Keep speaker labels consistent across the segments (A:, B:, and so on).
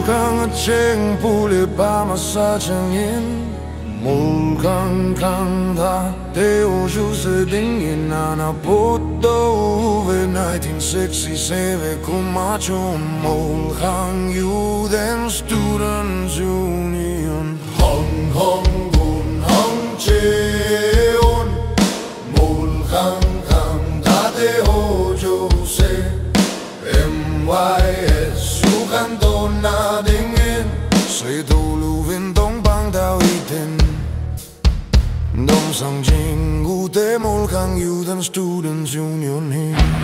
A: Mulkang cheng puli pa masachangin Mulkang kang da Deo juse dingin Nana poto uve 1967 kumachon Mulkang Youth and Students Union Hong Hong gun hong cheon Mulkang kang da Deo juse MYS Sukan to na dingin Say to luvin tong bang tao itin Dom sang jing ute Mulkang Youth and Students Union hi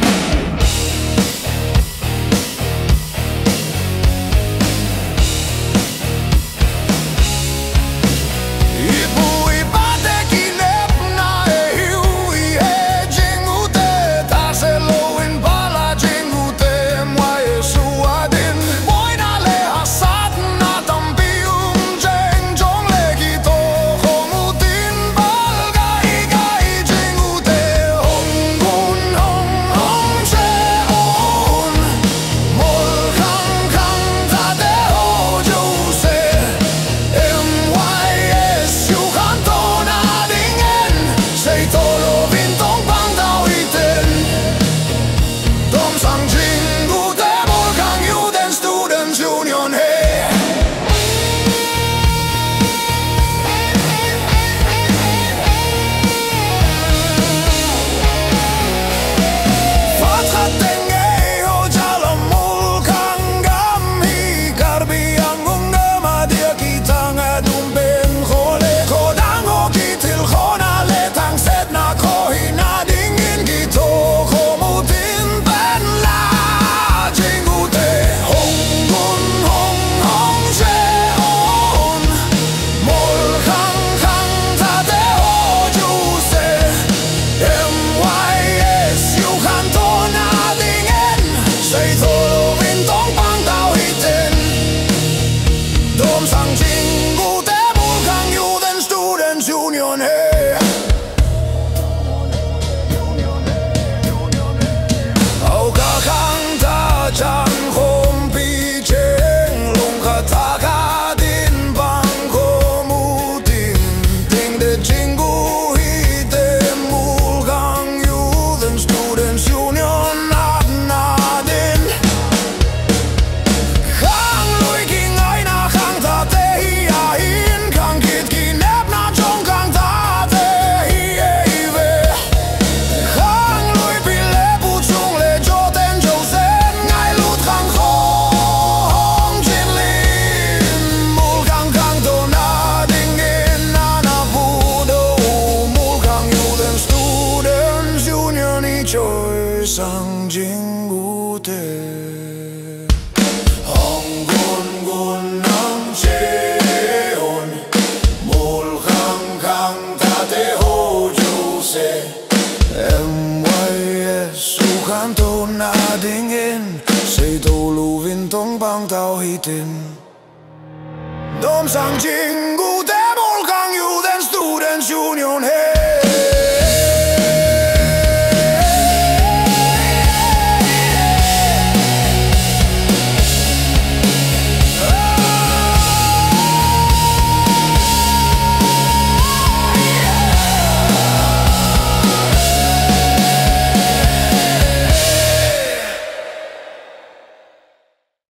A: sang jing ute Hong gun gun nang cheon Mulkang kang ta te ho ju se MYS sukan to na dingin Say to luvin tong bang tao hitin Dom sang jing ute